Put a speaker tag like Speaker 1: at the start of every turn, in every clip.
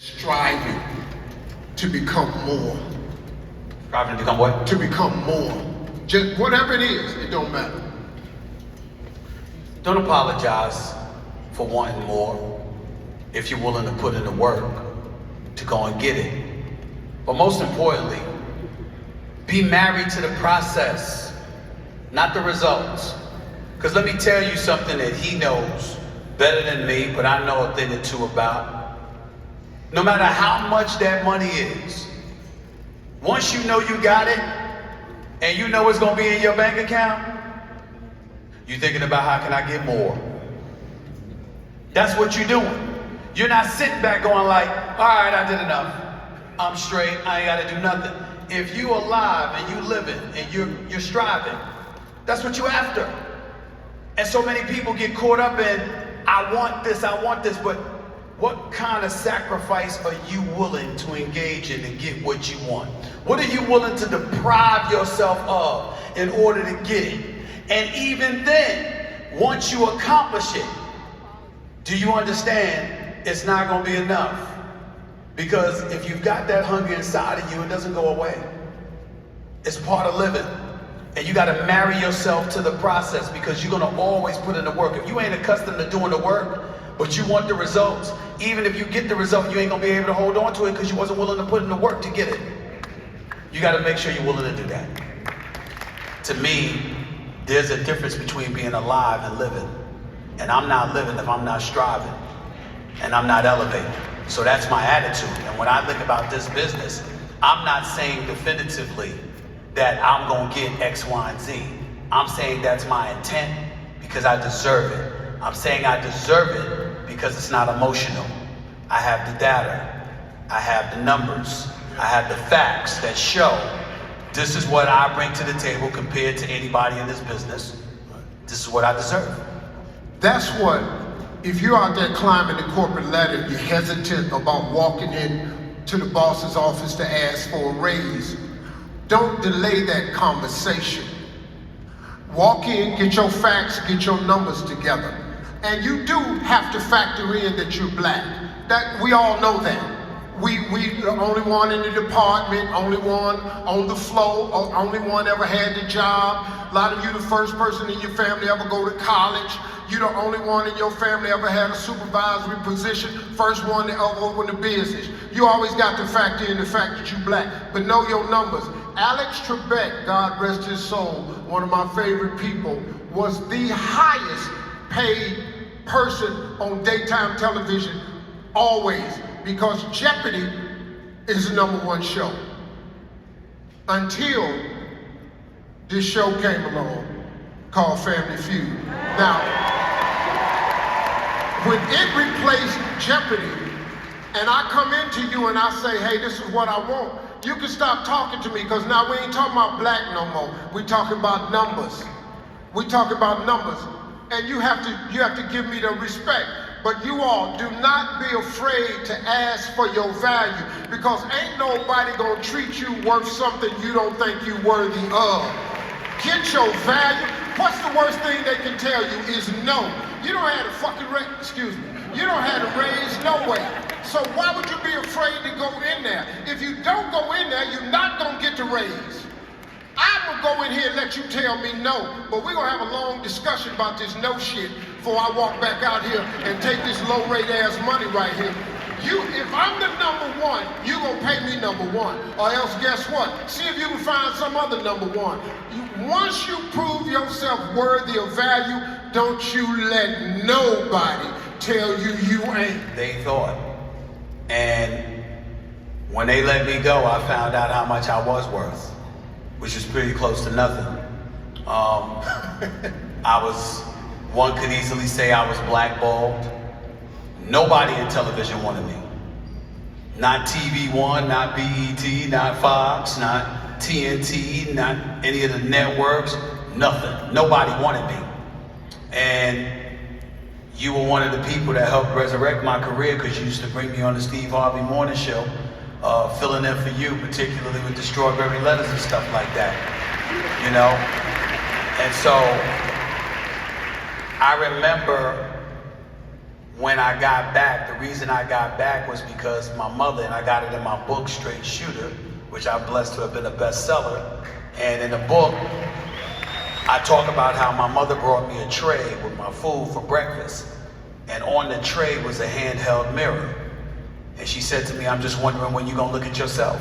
Speaker 1: Striving to become more.
Speaker 2: Striving to become what?
Speaker 1: To become more. Just whatever it is, it don't matter.
Speaker 2: Don't apologize for wanting more if you're willing to put in the work to go and get it. But most importantly, be married to the process, not the results. Because let me tell you something that he knows better than me, but I know a thing or two about. No matter how much that money is, once you know you got it, and you know it's gonna be in your bank account, you're thinking about how can I get more? That's what you're doing. You're not sitting back going like, all right, I did enough. I'm straight, I ain't gotta do nothing. If you alive and you living and you're striving, that's what you're after. And so many people get caught up in, I want this, but what kind of sacrifice are you willing to engage in to get what you want? What are you willing to deprive yourself of in order to get it? And even then, once you accomplish it, do you understand it's not going to be enough? Because if you've got that hunger inside of you, it doesn't go away. It's part of living. And you got to marry yourself to the process because you're going to always put in the work. If you ain't accustomed to doing the work, but you want the results, even if you get the result, you ain't gonna be able to hold on to it because you wasn't willing to put in the work to get it. You gotta make sure you're willing to do that. To me, there's a difference between being alive and living. And I'm not living if I'm not striving. And I'm not elevating. So that's my attitude. And when I think about this business, I'm not saying definitively that I'm gonna get X, Y, and Z. I'm saying that's my intent because I deserve it. I'm saying I deserve it because it's not emotional. I have the data, I have the numbers, I have the facts that show this is what I bring to the table compared to anybody in this business. This is what I deserve.
Speaker 1: That's what, if you're out there climbing the corporate ladder, you're hesitant about walking in to the boss's office to ask for a raise, don't delay that conversation. Walk in, get your facts, get your numbers together. And you do have to factor in that you're black. That we all know that. We the only one in the department, only one on the floor, only one ever had the job. A lot of you the first person in your family ever go to college. You the only one in your family ever had a supervisory position, first one to ever open a business. You always got to factor in the fact that you're black, but know your numbers. Alex Trebek, God rest his soul, one of my favorite people, was the highest paid person on daytime television always, because Jeopardy is the #1 show. Until this show came along called Family Feud. Now, when it replaced Jeopardy, and I come into you and I say, hey, this is what I want, you can stop talking to me because now we ain't talking about black no more. We talking about numbers. We talking about numbers. And you have to give me the respect. But you all do not be afraid to ask for your value, because ain't nobody gonna treat you worth something you don't think you worthy of. Get your value. What's the worst thing they can tell you is no. You don't have to fucking raise, excuse me. You don't have to raise no way. So why would you be afraid to go in there? If you don't go in there, you're not gonna get the raise. I'm gonna go in here and let you tell me no, but we're gonna have a long discussion about this no shit before I walk back out here and take this low rate ass money right here. If I'm the #1, you gonna pay me #1, or else guess what? See if you can find some other #1. Once you prove yourself worthy of value, don't you let nobody tell you you ain't.
Speaker 2: They thought. And when they let me go, I found out how much I was worth, which is pretty close to nothing. One could easily say I was blackballed. Nobody in television wanted me. Not TV1, not BET, not Fox, not TNT, not any of the networks, nothing. Nobody wanted me. And you were one of the people that helped resurrect my career because you used to bring me on the Steve Harvey morning show, filling in for you, particularly with the strawberry letters and stuff like that, you know? And so I remember when I got back, the reason I got back was because my mother, and I got it in my book, Straight Shooter, which I'm blessed to have been a bestseller. And in the book, I talk about how my mother brought me a tray with my food for breakfast. And on the tray was a handheld mirror. And she said to me, I'm just wondering when you're gonna look at yourself.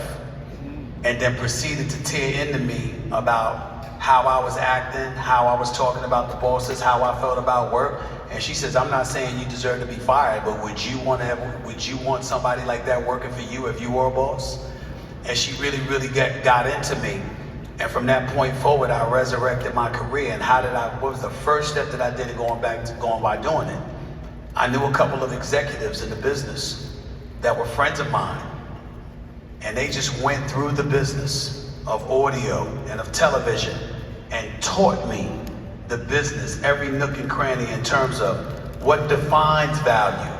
Speaker 2: And then proceeded to tear into me about how I was acting, how I was talking about the bosses, how I felt about work. And she says, I'm not saying you deserve to be fired, but would you want somebody like that working for you if you were a boss? And she really got into me. And from that point forward, I resurrected my career. And what was the first step that I did in going by doing it? I knew a couple of executives in the business that were friends of mine. And they just went through the business of audio and of television and taught me the business, every nook and cranny in terms of what defines value,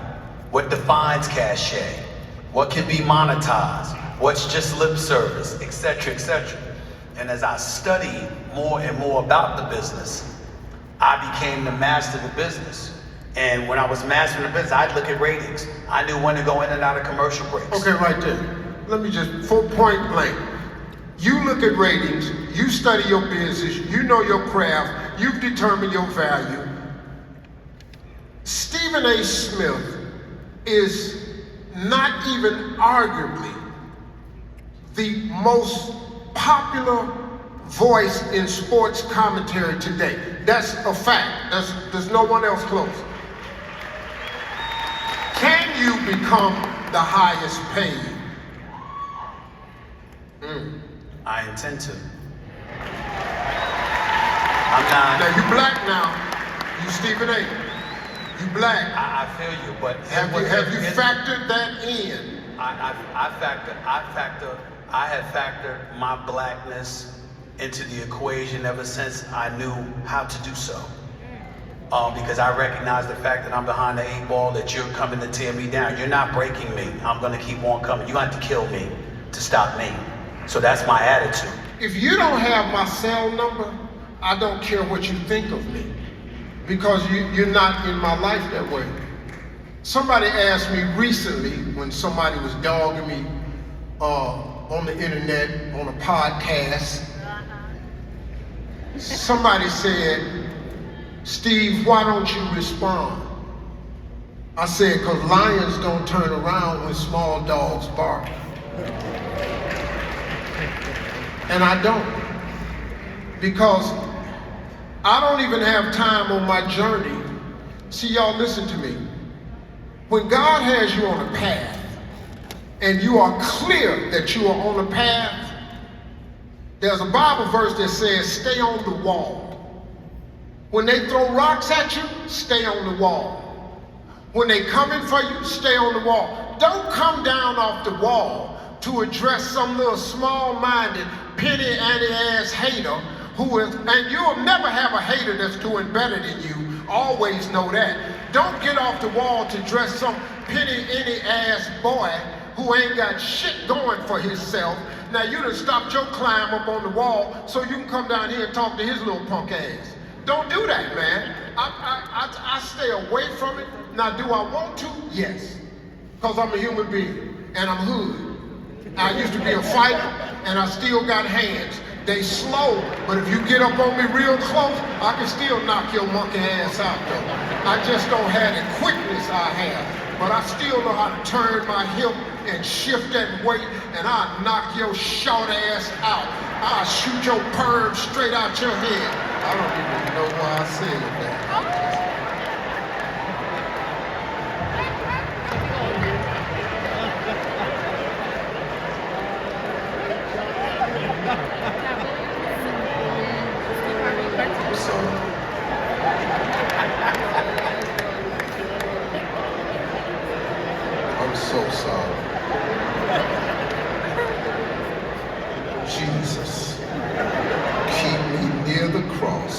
Speaker 2: what defines cachet, what can be monetized, what's just lip service, etc., etc. And as I studied more and more about the business, I became the master of the business. And when I was mastering the business, I'd look at ratings. I knew when to go in and out of commercial breaks.
Speaker 1: Okay, right there. Let me just, for point blank. You look at ratings, you study your business, you know your craft, you've determined your value. Stephen A. Smith is not even arguably the most popular voice in sports commentary today. That's a fact. There's no one else close. Can you become the highest paid?
Speaker 2: I intend to. I'm not.
Speaker 1: Now you black now. You Stephen A. You black.
Speaker 2: I feel you, but
Speaker 1: have you factored that in?
Speaker 2: I have factored my blackness into the equation ever since I knew how to do so. Because I recognize the fact that I'm behind the 8 ball, that you're coming to tear me down. You're not breaking me. I'm gonna keep on coming. You have to kill me to stop me. So that's my attitude.
Speaker 1: If you don't have my cell number, I don't care what you think of me, because you're not in my life that way. Somebody asked me recently, when somebody was dogging me on the internet, on a podcast, somebody said, Steve, why don't you respond? I said, because lions don't turn around when small dogs bark. And I don't, because I don't even have time on my journey. See, y'all, listen to me. When God has you on a path, and you are clear that you are on a path, there's a Bible verse that says, stay on the wall. When they throw rocks at you, stay on the wall. When they coming for you, stay on the wall. Don't come down off the wall to address some little small-minded, penny-ante-ass hater who is, and you'll never have a hater that's doing better than you. Always know that. Don't get off the wall to address some penny-ante-ass boy who ain't got shit going for himself. Now you done stopped your climb up on the wall so you can come down here and talk to his little punk ass. Don't do that, man. I stay away from it. Now, do I want to? Yes. Because I'm a human being and I'm hood. I used to be a fighter, and I still got hands. They slow, but if you get up on me real close, I can still knock your monkey ass out, though. I just don't have the quickness I have, but I still know how to turn my hip and shift that weight, and I'll knock your short ass out. I'll shoot your perm straight out your head. I don't even know why I said that. I'm so sorry. Jesus, keep me near the cross.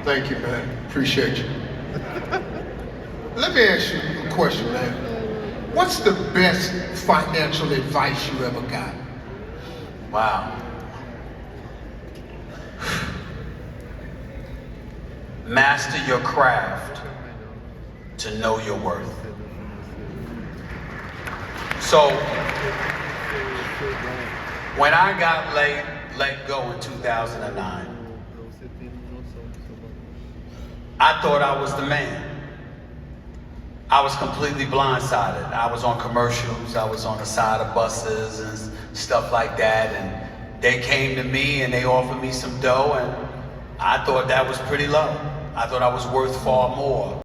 Speaker 1: Thank you, man. Appreciate you. Let me ask you a question, man. What's the best financial advice you ever got?
Speaker 2: Wow. Master your craft to know your worth. So, when I got let go in 2009, I thought I was the man. I was completely blindsided. I was on commercials, I was on the side of buses and stuff like that, and they came to me and they offered me some dough, and I thought that was pretty low. I thought I was worth far more.